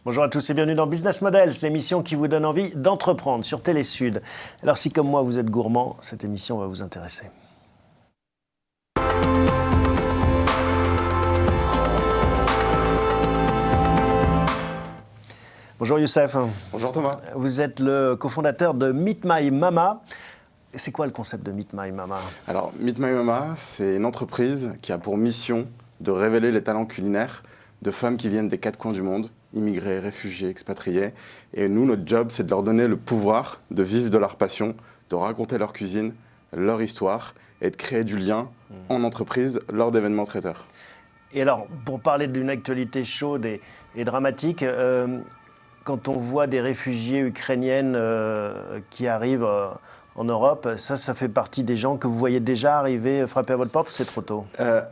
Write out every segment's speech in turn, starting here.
Bonjour à tous et bienvenue dans Business Models, l'émission qui vous donne envie d'entreprendre sur Télé Sud. Alors si comme moi vous êtes gourmand, cette émission va vous intéresser. Bonjour Youssef. Bonjour Thomas. Vous êtes le cofondateur de Meet My Mama. C'est quoi le concept de Meet My Mama? Alors Meet My Mama, c'est une entreprise qui a pour mission de révéler les talents culinaires de femmes qui viennent des quatre coins du monde, immigrés, réfugiés, expatriés. Et nous, notre job, c'est de leur donner le pouvoir de vivre de leur passion, de raconter leur cuisine, leur histoire et de créer du lien en entreprise lors d'événements traiteurs. Et alors, pour parler d'une actualité chaude et dramatique, quand on voit des réfugiés ukrainiennes qui arrivent en Europe, ça fait partie des gens que vous voyez déjà arriver, frapper à votre porte, ou c'est trop tôt?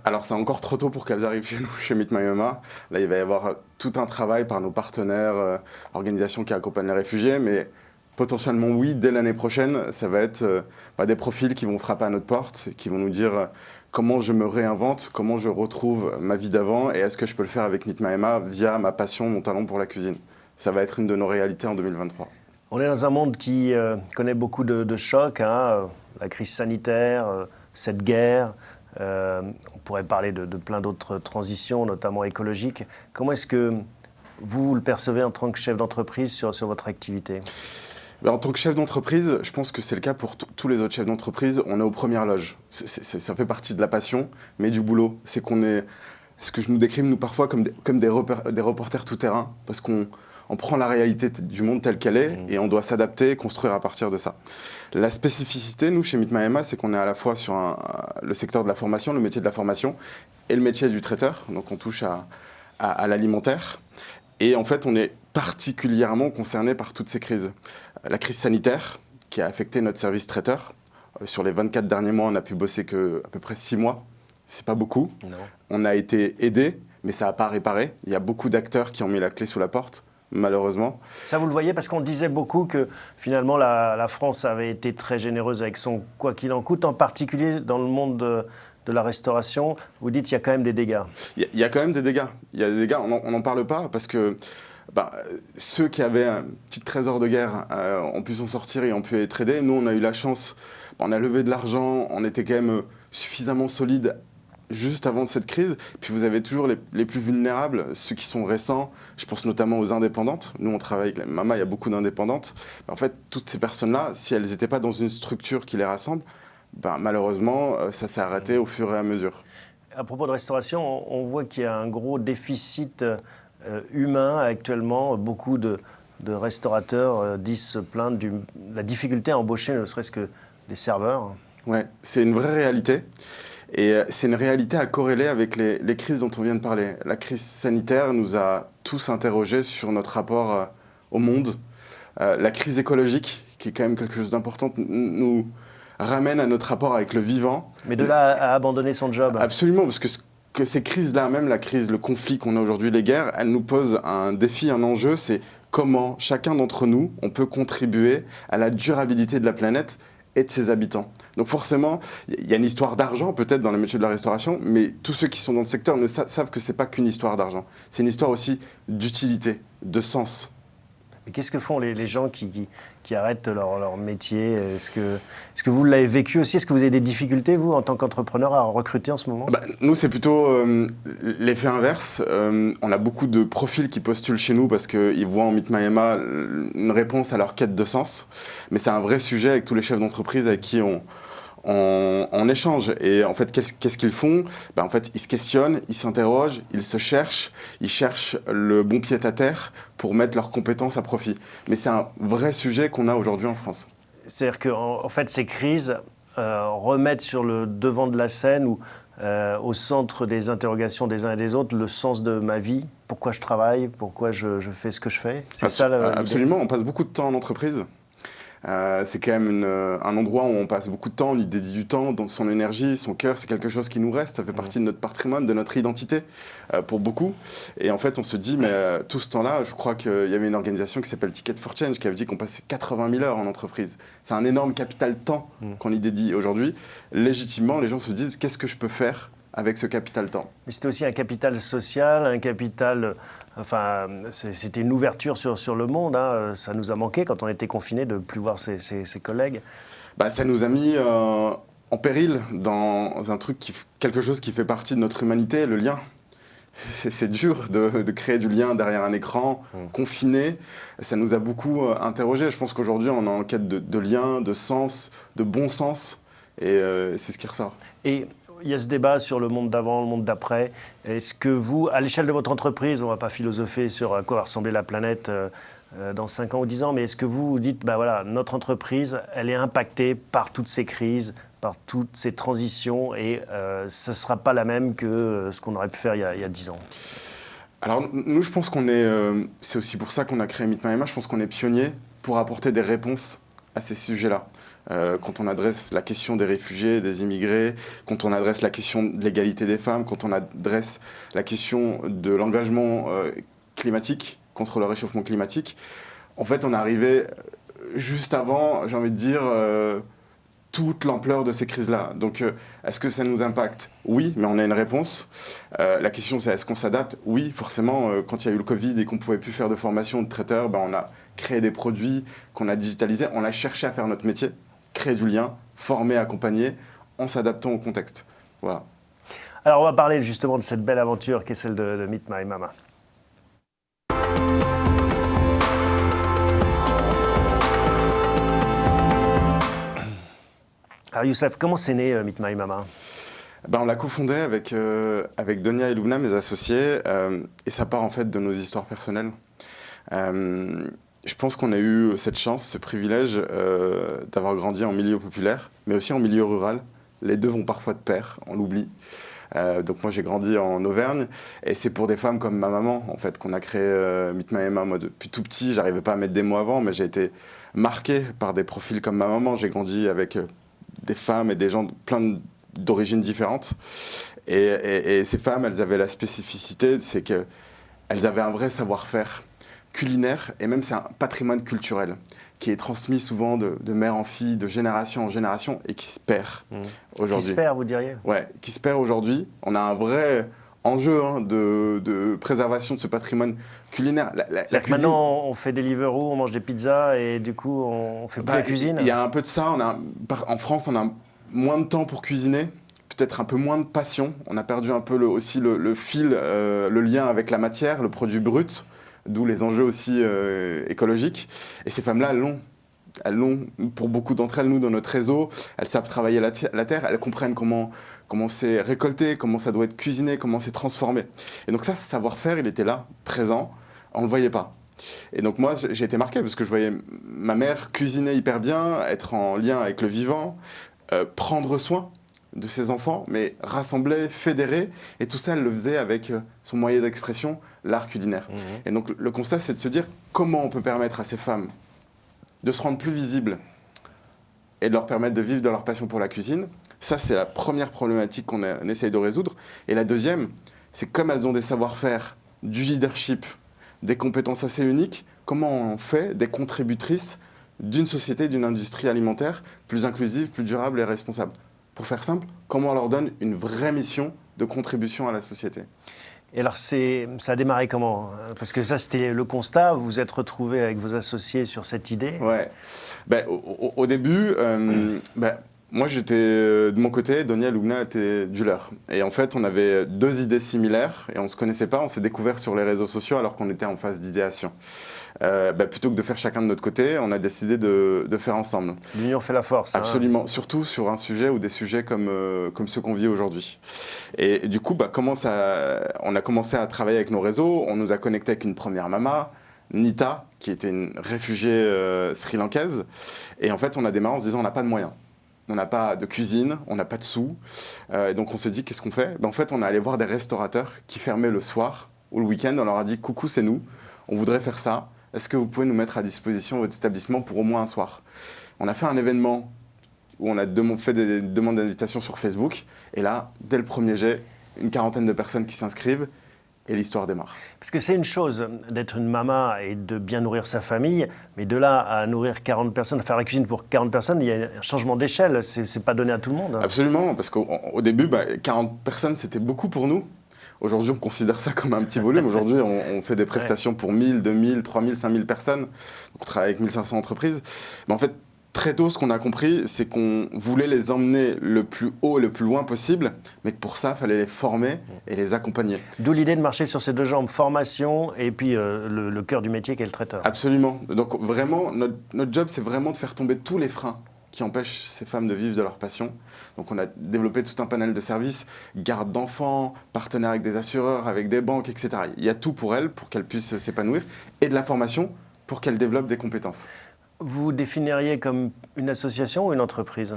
Alors c'est encore trop tôt pour qu'elles arrivent chez nous, chez Meet My Mama. Là, il va y avoir tout un travail par nos partenaires, organisations qui accompagnent les réfugiés, mais potentiellement oui, dès l'année prochaine, ça va être des profils qui vont frapper à notre porte, qui vont nous dire comment je me réinvente, comment je retrouve ma vie d'avant, et est-ce que je peux le faire avec Meet My Mama via ma passion, mon talent pour la cuisine. Ça va être une de nos réalités en 2023. On est dans un monde qui connaît beaucoup de chocs, la crise sanitaire, cette guerre. On pourrait parler de plein d'autres transitions, notamment écologiques. Comment est-ce que vous le percevez en tant que chef d'entreprise sur votre activité? En tant que chef d'entreprise, je pense que c'est le cas pour tous les autres chefs d'entreprise. On est aux premières loges. Ça fait partie de la passion, mais du boulot. C'est qu'on est, ce que je nous décris nous parfois comme des reporters tout-terrain, parce qu'on prend la réalité du monde telle qu'elle est et on doit s'adapter et construire à partir de ça. La spécificité, nous, chez Meet My Mama, c'est qu'on est à la fois sur le secteur de la formation, le métier de la formation et le métier du traiteur. Donc on touche à l'alimentaire. Et en fait, on est particulièrement concerné par toutes ces crises. La crise sanitaire qui a affecté notre service traiteur. Sur les 24 derniers mois, on n'a pu bosser qu'à peu près 6 mois. C'est pas beaucoup. Non. On a été aidé, mais ça n'a pas réparé. Il y a beaucoup d'acteurs qui ont mis la clé sous la porte, malheureusement. Ça, vous le voyez, parce qu'on disait beaucoup que finalement la France avait été très généreuse avec son quoi qu'il en coûte, en particulier dans le monde de la restauration. Vous dites qu'il y a quand même des dégâts. Il y a quand même des dégâts. Il y a des dégâts, on n'en parle pas parce que ceux qui avaient un petit trésor de guerre ont pu s'en sortir et ont pu être aidés. Nous, on a eu la chance, on a levé de l'argent, on était quand même suffisamment solide juste avant cette crise. Puis vous avez toujours les plus vulnérables, ceux qui sont récents. Je pense notamment aux indépendantes. Nous, on travaille avec la Mama, il y a beaucoup d'indépendantes. En fait, toutes ces personnes-là, si elles n'étaient pas dans une structure qui les rassemble, malheureusement, ça s'est arrêté au fur et à mesure. À propos de restauration, on voit qu'il y a un gros déficit humain actuellement. Beaucoup de restaurateurs disent se plaindre de la difficulté à embaucher, ne serait-ce que des serveurs. Ouais, c'est une vraie réalité. Et c'est une réalité à corréler avec les crises dont on vient de parler. La crise sanitaire nous a tous interrogés sur notre rapport au monde. La crise écologique, qui est quand même quelque chose d'important, nous ramène à notre rapport avec le vivant. Mais de là à abandonner son job. Absolument, parce que ces crises-là, même la crise, le conflit qu'on a aujourd'hui, les guerres, elles nous posent un défi, un enjeu, c'est comment chacun d'entre nous, on peut contribuer à la durabilité de la planète et de ses habitants. Donc forcément, il y a une histoire d'argent peut-être dans les métiers de la restauration, mais tous ceux qui sont dans le secteur savent que ce n'est pas qu'une histoire d'argent. C'est une histoire aussi d'utilité, de sens. Mais qu'est-ce que font les gens qui arrêtent leur métier? Est-ce que vous l'avez vécu aussi? Est-ce que vous avez des difficultés, vous, en tant qu'entrepreneur, à recruter en ce moment? Nous, c'est plutôt l'effet inverse. On a beaucoup de profils qui postulent chez nous parce qu'ils voient en Meet My Mama une réponse à leur quête de sens. Mais c'est un vrai sujet avec tous les chefs d'entreprise avec qui on échange. Et en fait, qu'est-ce qu'ils font? En fait, ils se questionnent, ils s'interrogent, ils se cherchent, ils cherchent le bon pied-à-terre pour mettre leurs compétences à profit. Mais c'est un vrai sujet qu'on a aujourd'hui en France. C'est-à-dire qu'en fait, ces crises remettent sur le devant de la scène ou au centre des interrogations des uns et des autres le sens de ma vie, pourquoi je travaille, pourquoi je fais ce que je fais. C'est ça l'idée. Absolument, on passe beaucoup de temps en entreprise. C'est quand même un endroit où on passe beaucoup de temps, on y dédie du temps, dans son énergie, son cœur, c'est quelque chose qui nous reste, ça fait partie de notre patrimoine, de notre identité pour beaucoup. Et en fait, on se dit, mais tout ce temps-là, je crois qu'il y avait une organisation qui s'appelle Ticket for Change qui avait dit qu'on passait 80 000 heures en entreprise. C'est un énorme capital temps qu'on y dédie aujourd'hui. Légitimement, les gens se disent, qu'est-ce que je peux faire avec ce capital temps? Mais c'était aussi un capital social, un capital Enfin, c'était une ouverture sur le monde. Hein. Ça nous a manqué quand on était confinés de ne plus voir ses collègues. Bah, ça nous a mis en péril dans quelque chose qui fait partie de notre humanité, le lien. C'est dur de créer du lien derrière un écran, confiné. Ça nous a beaucoup interrogés. Je pense qu'aujourd'hui, on est en quête de lien, de sens, de bon sens. Et c'est ce qui ressort. Et il y a ce débat sur le monde d'avant, le monde d'après. Est-ce que vous, à l'échelle de votre entreprise, on ne va pas philosopher sur à quoi va ressembler la planète dans 5 ans ou 10 ans, mais est-ce que vous dites, bah voilà, notre entreprise, elle est impactée par toutes ces crises, par toutes ces transitions, et ça ne sera pas la même que ce qu'on aurait pu faire il y a 10 ans? Alors nous, je pense qu'on est... c'est aussi pour ça qu'on a créé Meet My Emma. Je pense qu'on est pionnier pour apporter des réponses à ces sujets-là. Quand on adresse la question des réfugiés, des immigrés, quand on adresse la question de l'égalité des femmes, quand on adresse la question de l'engagement climatique, contre le réchauffement climatique, en fait, on est arrivé juste avant, j'ai envie de dire, toute l'ampleur de ces crises-là. Donc, est-ce que ça nous impacte? Oui, mais on a une réponse. La question, c'est est-ce qu'on s'adapte? Oui, forcément, quand il y a eu le Covid et qu'on ne pouvait plus faire de formation de traiteur, ben, on a créé des produits qu'on a digitalisés, on a cherché à faire notre métier, créer du lien, former, accompagner, en s'adaptant au contexte. Voilà. Alors, on va parler justement de cette belle aventure qui est celle de Meet My Mama. Alors Youssef, comment c'est né Meet My Mama? Ben, on l'a cofondé avec Donia et Lubna, mes associés, et ça part en fait de nos histoires personnelles. Je pense qu'on a eu cette chance, ce privilège d'avoir grandi en milieu populaire, mais aussi en milieu rural. Les deux vont parfois de pair, on l'oublie. Donc moi j'ai grandi en Auvergne et c'est pour des femmes comme ma maman en fait qu'on a créé Meet My Emma. Moi depuis tout petit, j'arrivais pas à mettre des mots avant, mais j'ai été marqué par des profils comme ma maman. J'ai grandi avec des femmes et des gens plein d'origines différentes. Et ces femmes, elles avaient la spécificité, c'est qu'elles avaient un vrai savoir-faire culinaire, et même c'est un patrimoine culturel qui est transmis souvent de mère en fille, de génération en génération, et qui se perd aujourd'hui. Qui se perd, vous diriez? Ouais, qui se perd aujourd'hui. On a un vrai enjeu de préservation de ce patrimoine culinaire. C'est-à-dire que maintenant, on fait des Deliveroo, on mange des pizzas, et du coup, on fait plus la cuisine? Il y a un peu de ça. En France, on a moins de temps pour cuisiner, peut-être un peu moins de passion. On a perdu un peu aussi le fil, le lien avec la matière, le produit brut, d'où les enjeux aussi écologiques. Et ces femmes-là, elles l'ont, pour beaucoup d'entre elles, nous, dans notre réseau, elles savent travailler la terre, elles comprennent comment c'est récolté, comment ça doit être cuisiné, comment c'est transformé. Et donc ça, ce savoir-faire, il était là, présent, on ne le voyait pas. Et donc moi, j'ai été marqué parce que je voyais ma mère cuisiner hyper bien, être en lien avec le vivant, prendre soin de ses enfants, mais rassembler, fédérer, et tout ça, elle le faisait avec son moyen d'expression, l'art culinaire. Et donc le constat, c'est de se dire comment on peut permettre à ces femmes de se rendre plus visibles et de leur permettre de vivre de leur passion pour la cuisine. Ça, c'est la première problématique qu'on essaye de résoudre. Et la deuxième, c'est comme elles ont des savoir-faire, du leadership, des compétences assez uniques, comment on fait des contributrices d'une société, d'une industrie alimentaire plus inclusive, plus durable et responsable. Pour faire simple, comment on leur donne une vraie mission de contribution à la société. Et alors, ça a démarré comment? Parce que ça, c'était le constat, vous vous êtes retrouvés avec vos associés sur cette idée. Ouais. Au début, moi j'étais de mon côté, Donia et Lubna étaient du leur. Et en fait, on avait deux idées similaires et on ne se connaissait pas, on s'est découvert sur les réseaux sociaux alors qu'on était en phase d'idéation. Plutôt que de faire chacun de notre côté, on a décidé de faire ensemble. L'union fait la force. Absolument, surtout sur un sujet ou des sujets comme ceux qu'on vit aujourd'hui. Et du coup, on a commencé à travailler avec nos réseaux, on nous a connectés avec une première mama, Nita, qui était une réfugiée sri-lankaise. Et en fait, on a démarré en se disant on n'a pas de moyens. On n'a pas de cuisine, on n'a pas de sous. Et donc on s'est dit qu'est-ce qu'on fait? En fait, on est allé voir des restaurateurs qui fermaient le soir ou le week-end. On leur a dit coucou, c'est nous, on voudrait faire ça. Est-ce que vous pouvez nous mettre à disposition votre établissement pour au moins un soir? On a fait un événement où on a fait des demandes d'invitation sur Facebook. Et là, dès le premier jet, une quarantaine de personnes qui s'inscrivent. Et l'histoire démarre. Parce que c'est une chose d'être une maman et de bien nourrir sa famille, mais de là à nourrir 40 personnes, à faire la cuisine pour 40 personnes, il y a un changement d'échelle, c'est pas donné à tout le monde. Absolument, parce qu'au début, 40 personnes, c'était beaucoup pour nous. Aujourd'hui, on considère ça comme un petit volume. Aujourd'hui, on fait des prestations pour 1000, 2000, 3000, 5000 personnes. Donc, on travaille avec 1500 entreprises. Mais en fait, très tôt, ce qu'on a compris, c'est qu'on voulait les emmener le plus haut et le plus loin possible, mais que pour ça, il fallait les former et les accompagner. D'où l'idée de marcher sur ces deux jambes, formation et puis le cœur du métier qui est le traiteur. Absolument. Donc vraiment, notre job, c'est vraiment de faire tomber tous les freins qui empêchent ces femmes de vivre de leur passion. Donc on a développé tout un panel de services, garde d'enfants, partenaires avec des assureurs, avec des banques, etc. Il y a tout pour elles, pour qu'elles puissent s'épanouir, et de la formation pour qu'elles développent des compétences. Vous définiriez comme une association ou une entreprise?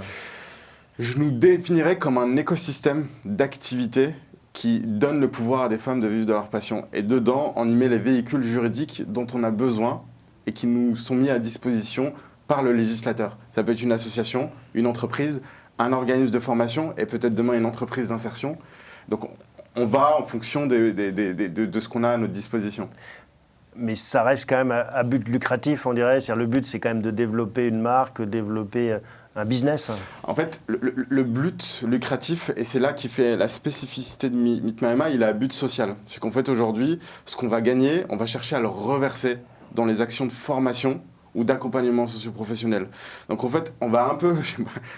Je nous définirais comme un écosystème d'activités qui donne le pouvoir à des femmes de vivre de leur passion. Et dedans, on y met les véhicules juridiques dont on a besoin et qui nous sont mis à disposition par le législateur. Ça peut être une association, une entreprise, un organisme de formation et peut-être demain une entreprise d'insertion. Donc on va en fonction de ce qu'on a à notre disposition. Mais ça reste quand même à but lucratif, on dirait. C'est-à-dire, le but, c'est quand même de développer une marque, développer un business. En fait, le but lucratif, et c'est là qui fait la spécificité de Meet My Mama, il a un but social. C'est qu'en fait, aujourd'hui, ce qu'on va gagner, on va chercher à le reverser dans les actions de formation ou d'accompagnement socio-professionnel. Donc en fait, on va un peu,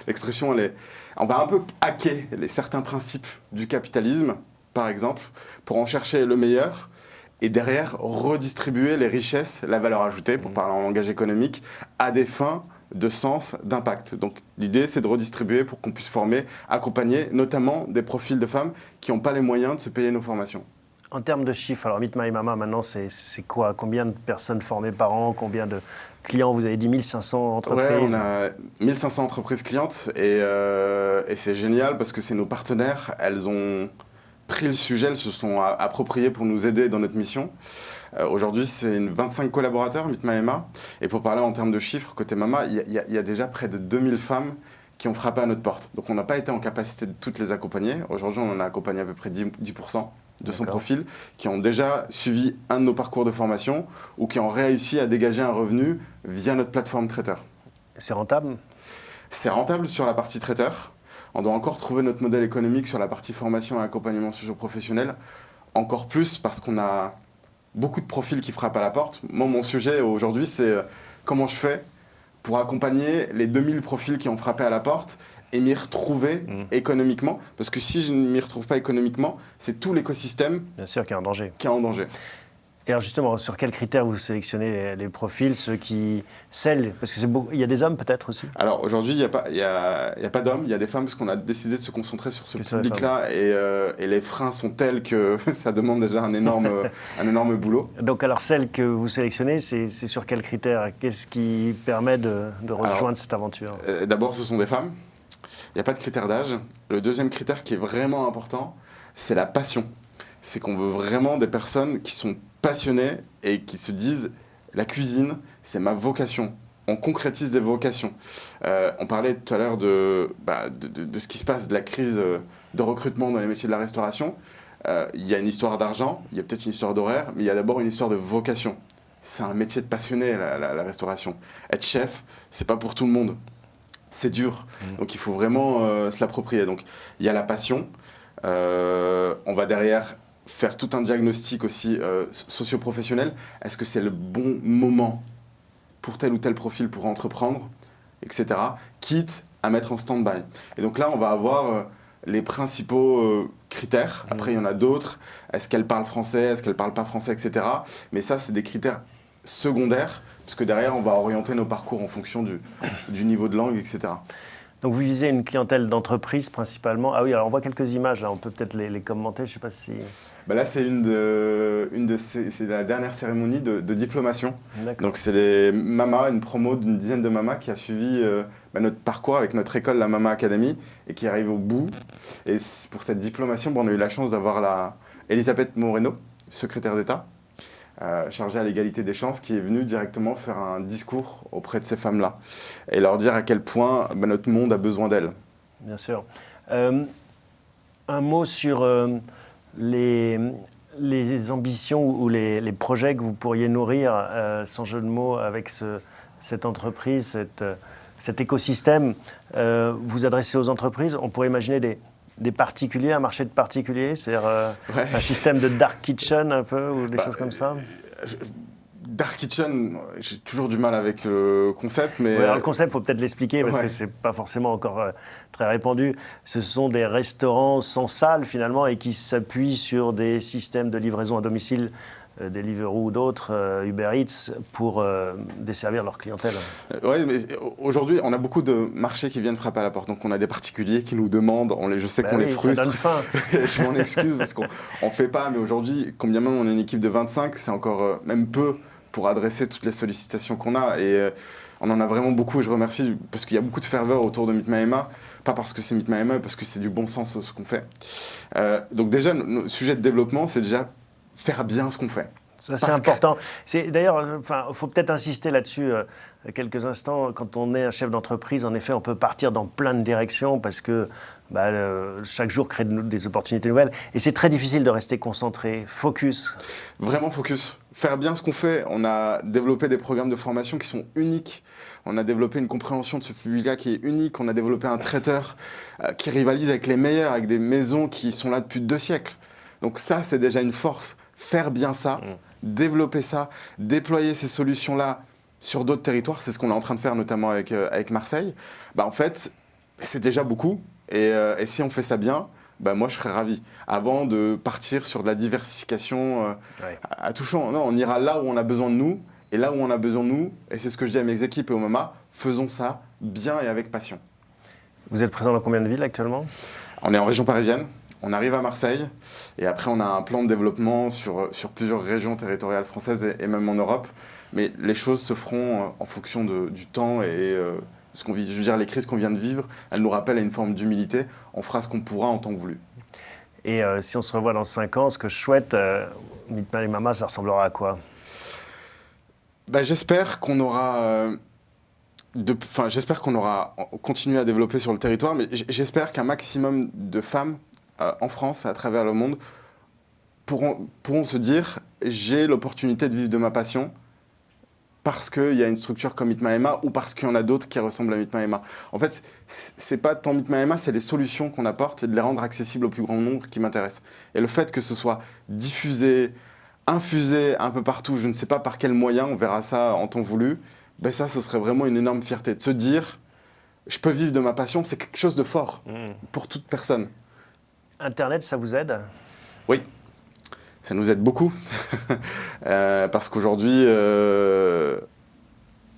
l'expression, on va un peu hacker certains principes du capitalisme, par exemple, pour en chercher le meilleur, et derrière, redistribuer les richesses, la valeur ajoutée, pour parler en langage économique, à des fins de sens, d'impact. Donc l'idée, c'est de redistribuer pour qu'on puisse former, accompagner, notamment des profils de femmes qui n'ont pas les moyens de se payer nos formations. En termes de chiffres, alors Meet My Mama, maintenant, c'est quoi? Combien de personnes formées par an? Combien de clients? Vous avez dit 1500 entreprises. Ouais, on a 1500 entreprises clientes et c'est génial parce que c'est nos partenaires. Elles ont pris le sujet, elles se sont appropriées pour nous aider dans notre mission. Aujourd'hui, c'est 25 collaborateurs, Meet My Mama. Et pour parler en termes de chiffres, côté Mama, il y a déjà près de 2000 femmes qui ont frappé à notre porte. Donc on n'a pas été en capacité de toutes les accompagner. Aujourd'hui, on en a accompagné à peu près 10% de son profil, qui ont déjà suivi un de nos parcours de formation ou qui ont réussi à dégager un revenu via notre plateforme traiteur. C'est rentable? C'est rentable sur la partie traiteur. On doit encore trouver notre modèle économique sur la partie formation et accompagnement socio-professionnel. Encore plus parce qu'on a beaucoup de profils qui frappent à la porte. Moi, mon sujet aujourd'hui, c'est comment je fais pour accompagner les 2000 profils qui ont frappé à la porte et m'y retrouver économiquement. Parce que si je ne m'y retrouve pas économiquement, c'est tout l'écosystème Bien sûr qu'il y a un danger. Qui est en danger. Et alors justement, sur quels critères vous sélectionnez les profils, ceux qui scellent? Parce qu'il y a des hommes peut-être aussi? Alors aujourd'hui, il n'y a pas d'hommes, il y a des femmes parce qu'on a décidé de se concentrer sur ce public-là et les freins sont tels que ça demande déjà un énorme boulot. Donc alors celles que vous sélectionnez, c'est sur quels critères? Qu'est-ce qui permet de rejoindre cette aventure? D'abord, ce sont des femmes. Il n'y a pas de critère d'âge. Le deuxième critère qui est vraiment important, c'est la passion. C'est qu'on veut vraiment des personnes qui sont passionnées et qui se disent « la cuisine, c'est ma vocation ». On concrétise des vocations. On parlait tout à l'heure de ce qui se passe, de la crise de recrutement dans les métiers de la restauration. Il y a une histoire d'argent, il y a peut-être une histoire d'horaire, mais il y a d'abord une histoire de vocation. C'est un métier de passionné, la restauration. Être chef, c'est pas pour tout le monde. C'est dur, donc il faut vraiment se l'approprier. Donc il y a la passion, on va derrière faire tout un diagnostic aussi socio-professionnel. Est-ce que c'est le bon moment pour tel ou tel profil pour entreprendre, etc. Quitte à mettre en stand-by. Et donc là, on va avoir les principaux critères. Après, il y en a d'autres. Est-ce qu'elle parle français? Est-ce qu'elle parle pas français, etc. Mais ça, c'est des critères secondaires, parce que derrière, on va orienter nos parcours en fonction du niveau de langue, etc. Donc vous visez une clientèle d'entreprise principalement. Ah oui, alors on voit quelques images, là, on peut peut-être les commenter, je ne sais pas si... Là, c'est c'est la dernière cérémonie de diplomation. Donc c'est les mamas, une promo d'une dizaine de mamas qui a suivi notre parcours avec notre école, la Mama Academy, et qui arrive au bout. Et pour cette diplomation, on a eu la chance d'avoir Elisabeth Moreno, secrétaire d'État, chargée à l'égalité des chances, qui est venue directement faire un discours auprès de ces femmes-là et leur dire à quel point notre monde a besoin d'elles. Bien sûr. Un mot sur les ambitions ou les projets que vous pourriez nourrir, sans jeu de mots, avec cette entreprise, cet écosystème. Vous adressez aux entreprises, on pourrait imaginer des particuliers, un marché de particuliers, c'est-à-dire Ouais. un système de dark kitchen un peu, ou des choses comme ça? Dark Kitchen, j'ai toujours du mal avec le concept, mais... Ouais, alors le concept, il faut peut-être l'expliquer parce Ouais. que c'est pas forcément encore très répandu. Ce sont des restaurants sans salle finalement et qui s'appuient sur des systèmes de livraison à domicile, des Deliveroo ou d'autres, Uber Eats, pour desservir leur clientèle. Oui, mais aujourd'hui, on a beaucoup de marchés qui viennent frapper à la porte. Donc, on a des particuliers qui nous demandent, je sais qu'on les oui, frustre. ça donne faim. Je m'en excuse parce qu'on ne fait pas, mais aujourd'hui, combien même on est une équipe de 25, c'est encore même peu pour adresser toutes les sollicitations qu'on a. Et on en a vraiment beaucoup, et je remercie, parce qu'il y a beaucoup de ferveur autour de Meet My Emma. Pas parce que c'est Meet My Emma, mais parce que c'est du bon sens ce qu'on fait. Donc déjà, nos sujets de développement, c'est déjà faire bien ce qu'on fait. Ça, c'est important. D'ailleurs, il faut peut-être insister là-dessus quelques instants. Quand on est un chef d'entreprise, en effet, on peut partir dans plein de directions parce que chaque jour crée des opportunités nouvelles. Et c'est très difficile de rester concentré, focus. Vraiment focus. Faire bien ce qu'on fait. On a développé des programmes de formation qui sont uniques. On a développé une compréhension de ce public-là qui est unique. On a développé un traiteur qui rivalise avec les meilleurs, avec des maisons qui sont là depuis 2 siècles. Donc ça, c'est déjà une force. Faire bien ça, développer ça, déployer ces solutions-là sur d'autres territoires, c'est ce qu'on est en train de faire notamment avec Marseille. En fait, c'est déjà beaucoup. Et si on fait ça bien, moi, je serais ravi. Avant de partir sur de la diversification à tout champ. Non, on ira là où on a besoin de nous. Et là où on a besoin de nous, et c'est ce que je dis à mes équipes et au MAMA, faisons ça bien et avec passion. Vous êtes présent dans combien de villes actuellement? On est en région parisienne. On arrive à Marseille et après on a un plan de développement sur plusieurs régions territoriales françaises et même en Europe. Mais les choses se feront en fonction du temps et ce qu'on vit. Je veux dire, les crises qu'on vient de vivre, elles nous rappellent à une forme d'humilité. On fera ce qu'on pourra en temps voulu. Et si on se revoit dans 5 ans, ce que je souhaite, Meet My Mama, ça ressemblera à quoi? J'espère qu'on aura... j'espère qu'on aura continué à développer sur le territoire, mais j'espère qu'un maximum de femmes en France et à travers le monde pourront se dire j'ai l'opportunité de vivre de ma passion parce qu'il y a une structure comme Meet My Emma ou parce qu'il y en a d'autres qui ressemblent à Meet My Emma. En fait, c'est pas tant Meet My Emma, c'est les solutions qu'on apporte et de les rendre accessibles au plus grand nombre qui m'intéresse. Et le fait que ce soit diffusé, infusé un peu partout, je ne sais pas par quel moyen, on verra ça en temps voulu, ça, ce serait vraiment une énorme fierté de se dire je peux vivre de ma passion, c'est quelque chose de fort pour toute personne. Internet, ça vous aide? Oui, ça nous aide beaucoup. Parce qu'aujourd'hui,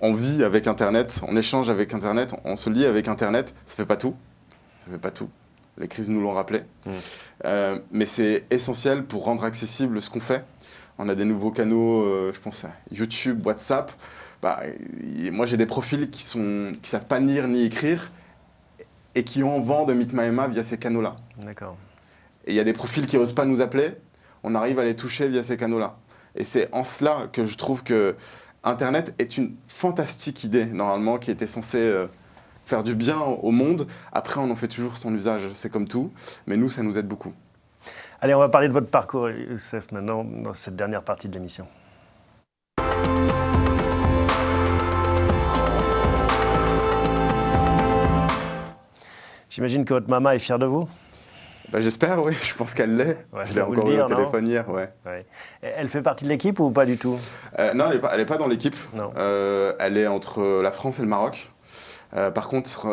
on vit avec Internet, on échange avec Internet, on se lie avec Internet. Ça ne fait pas tout. Ça fait pas tout. Les crises nous l'ont rappelé. Mais c'est essentiel pour rendre accessible ce qu'on fait. On a des nouveaux canaux, je pense à YouTube, WhatsApp. Moi, j'ai des profils qui savent pas lire ni écrire et qui ont vent de Meet My Emma via ces canaux-là. D'accord. Et il y a des profils qui n'osent pas nous appeler, on arrive à les toucher via ces canaux-là. Et c'est en cela que je trouve que Internet est une fantastique idée, normalement, qui était censée faire du bien au monde. Après, on en fait toujours son usage, c'est comme tout. Mais nous, ça nous aide beaucoup. Allez, on va parler de votre parcours, Youssef, maintenant, dans cette dernière partie de l'émission. J'imagine que votre maman est fière de vous? J'espère, oui. Je pense qu'elle l'est. Ouais, je l'ai encore eu au téléphone hier. Ouais. Elle fait partie de l'équipe ou pas du tout? Non, elle n'est pas dans l'équipe. Elle est entre la France et le Maroc. Par contre,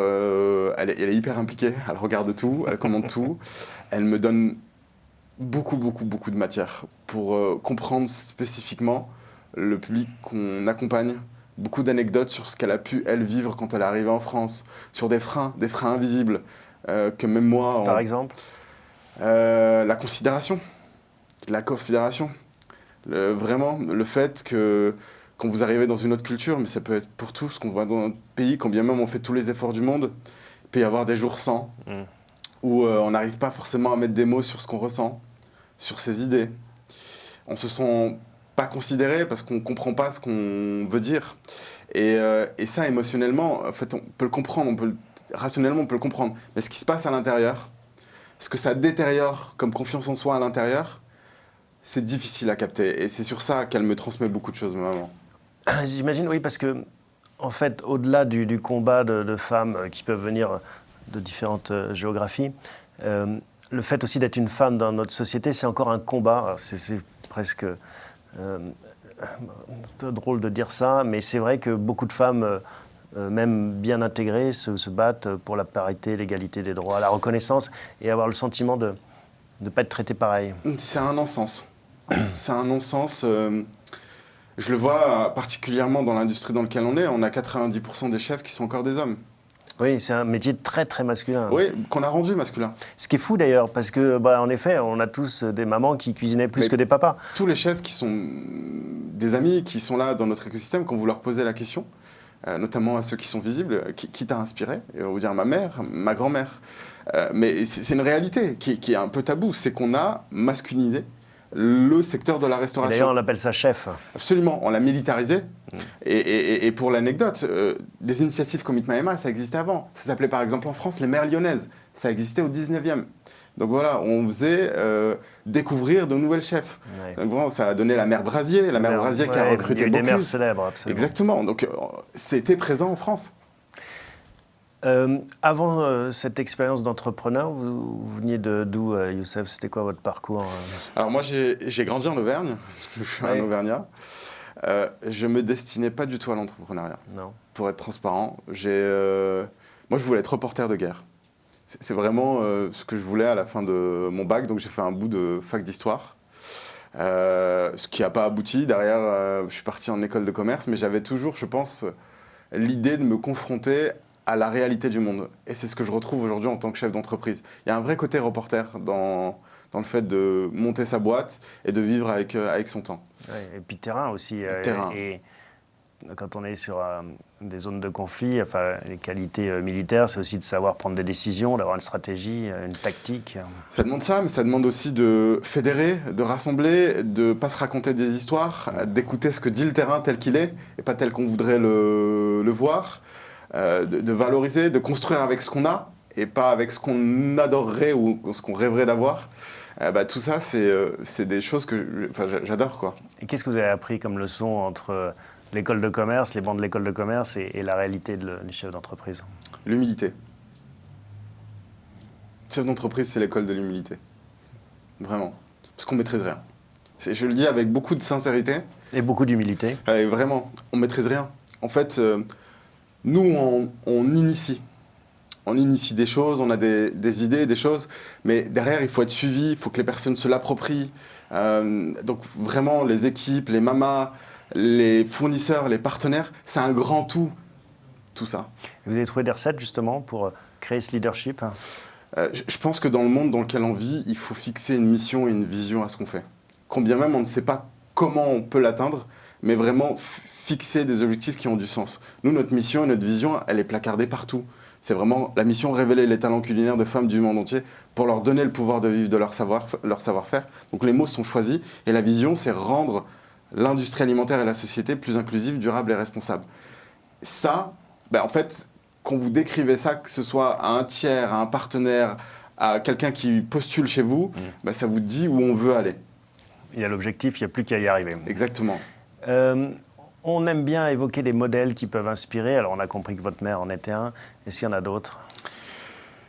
elle est hyper impliquée. Elle regarde tout, elle commente tout. Elle me donne beaucoup de matière pour comprendre spécifiquement le public qu'on accompagne. Beaucoup d'anecdotes sur ce qu'elle a pu, elle, vivre quand elle est arrivée en France. Sur des freins invisibles que même moi... Par exemple la considération. Vraiment, le fait que quand vous arrivez dans une autre culture, mais ça peut être pour tous, qu'on voit dans notre pays, quand bien même on fait tous les efforts du monde, il peut y avoir des jours sans, où on n'arrive pas forcément à mettre des mots sur ce qu'on ressent, sur ses idées. On se sent pas considéré parce qu'on ne comprend pas ce qu'on veut dire. Et ça, émotionnellement, en fait, on peut le comprendre, rationnellement, on peut le comprendre. Mais ce qui se passe à l'intérieur, ce que ça détériore comme confiance en soi à l'intérieur, c'est difficile à capter. Et c'est sur ça qu'elle me transmet beaucoup de choses, ma maman. J'imagine, oui, parce que, en fait, au-delà du combat de femmes qui peuvent venir de différentes géographies, Le fait aussi d'être une femme dans notre société, c'est encore un combat. Alors, c'est presque drôle de dire ça, mais c'est vrai que beaucoup de femmes, même bien intégrées, se battent pour la parité, l'égalité des droits, la reconnaissance et avoir le sentiment de ne pas être traitées pareil. C'est un non-sens. C'est un non-sens. Je le vois particulièrement dans l'industrie dans laquelle on est. On a 90% des chefs qui sont encore des hommes. Oui, c'est un métier très très masculin. Oui, qu'on a rendu masculin. Ce qui est fou d'ailleurs, parce que, en effet, on a tous des mamans qui cuisinaient plus que des papas. Tous les chefs qui sont des amis, qui sont là dans notre écosystème, quand vous leur posez la question, notamment à ceux qui sont visibles, qui t'a inspiré? Ils vont vous dire ma mère, ma grand-mère. Mais c'est une réalité qui est un peu taboue, c'est qu'on a masculinisé le secteur de la restauration. D'ailleurs, on appelle ça chef. Absolument, on l'a militarisé. Et pour l'anecdote, des initiatives comme Meet My Emma, ça existait avant. Ça s'appelait par exemple en France les mères lyonnaises. Ça existait au 19e. Donc voilà, on faisait découvrir de nouvelles chefs. Ouais. Donc bon, ça a donné la mère Brasier, qui a recruté beaucoup. Il y a eu des mères célèbres, absolument. Exactement, donc c'était présent en France. Avant cette expérience d'entrepreneur, vous veniez d'où, Youssef? C'était quoi votre parcours? Alors moi, j'ai grandi en Auvergne. Je suis un Auvergnat. Je me destinais pas du tout à l'entrepreneuriat. Non. Pour être transparent, moi, je voulais être reporter de guerre. C'est vraiment ce que je voulais à la fin de mon bac. Donc j'ai fait un bout de fac d'histoire. Ce qui n'a pas abouti. Derrière, je suis parti en école de commerce, mais j'avais toujours, je pense, l'idée de me confronter à la réalité du monde. Et c'est ce que je retrouve aujourd'hui en tant que chef d'entreprise. Il y a un vrai côté reporter dans le fait de monter sa boîte et de vivre avec son temps. Ouais, et puis terrain aussi. Terrain. Et quand on est sur des zones de conflit, enfin, les qualités militaires, c'est aussi de savoir prendre des décisions, d'avoir une stratégie, une tactique. Ça demande ça, mais ça demande aussi de fédérer, de rassembler, de ne pas se raconter des histoires, d'écouter ce que dit le terrain tel qu'il est et pas tel qu'on voudrait le voir. De valoriser, de construire avec ce qu'on a et pas avec ce qu'on adorerait ou ce qu'on rêverait d'avoir. Tout ça, c'est des choses que j'adore, quoi. Et qu'est-ce que vous avez appris comme leçon entre l'école de commerce, les bancs de l'école de commerce et la réalité du chef d'entreprise? L'humilité. Chef d'entreprise, c'est l'école de l'humilité. Vraiment. Parce qu'on ne maîtrise rien. Je le dis avec beaucoup de sincérité. Et beaucoup d'humilité. Vraiment, on ne maîtrise rien. En fait, nous, on initie. On initie des choses, on a des idées, des choses, mais derrière, il faut être suivi, il faut que les personnes se l'approprient. Donc vraiment, les équipes, les mamas, les fournisseurs, les partenaires, c'est un grand tout ça. Vous avez trouvé des recettes, justement, pour créer ce leadership? Je pense que dans le monde dans lequel on vit, il faut fixer une mission et une vision à ce qu'on fait. Combien même on ne sait pas comment on peut l'atteindre, mais vraiment fixer des objectifs qui ont du sens. Nous, notre mission et notre vision, elle est placardée partout. C'est vraiment la mission révéler les talents culinaires de femmes du monde entier pour leur donner le pouvoir de vivre de leur savoir-faire. Donc les mots sont choisis et la vision, c'est rendre l'industrie alimentaire et la société plus inclusive, durable et responsable. Ça, en fait, quand vous décrivez ça, que ce soit à un tiers, à un partenaire, à quelqu'un qui postule chez vous, ça vous dit où on veut aller. Il y a l'objectif, il n'y a plus qu'à y arriver. Exactement. On aime bien évoquer des modèles qui peuvent inspirer. Alors, on a compris que votre mère en était un. Est-ce qu'il y en a d'autres?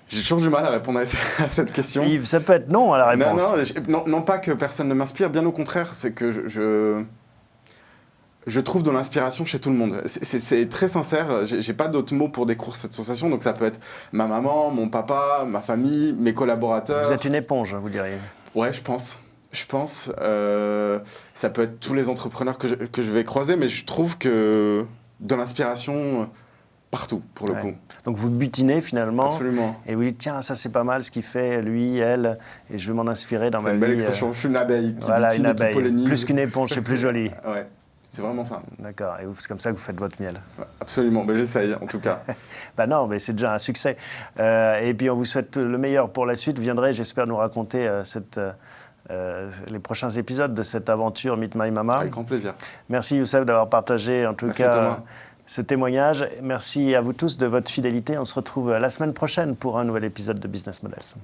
J'ai toujours du mal à répondre à cette question. Ça peut être non à la réponse. Non, pas que personne ne m'inspire. Bien au contraire, c'est que je trouve de l'inspiration chez tout le monde. C'est très sincère. J'ai pas d'autres mots pour décrire cette sensation. Donc, ça peut être ma maman, mon papa, ma famille, mes collaborateurs. Vous êtes une éponge, vous diriez? Ouais, je pense. Ça peut être tous les entrepreneurs que je vais croiser, mais je trouve que de l'inspiration partout, pour le coup. Donc vous butinez finalement. Absolument. Et vous dites, tiens, ça c'est pas mal ce qu'il fait, lui, elle, et je vais m'en inspirer dans ma vie. C'est une belle expression, je suis une abeille qui voilà, butine une abeille. Et qui pollinise. Plus qu'une éponge, c'est plus joli. Ouais, c'est vraiment ça. D'accord, et c'est comme ça que vous faites votre miel. Absolument, j'essaye en tout cas. Non, mais c'est déjà un succès. Et puis on vous souhaite le meilleur pour la suite. Vous viendrez, j'espère, nous raconter les prochains épisodes de cette aventure Meet My Mama. Avec grand plaisir. Merci Youssef d'avoir partagé en tout Merci cas Thomas. Ce témoignage. Merci à vous tous de votre fidélité. On se retrouve la semaine prochaine pour un nouvel épisode de Business Models.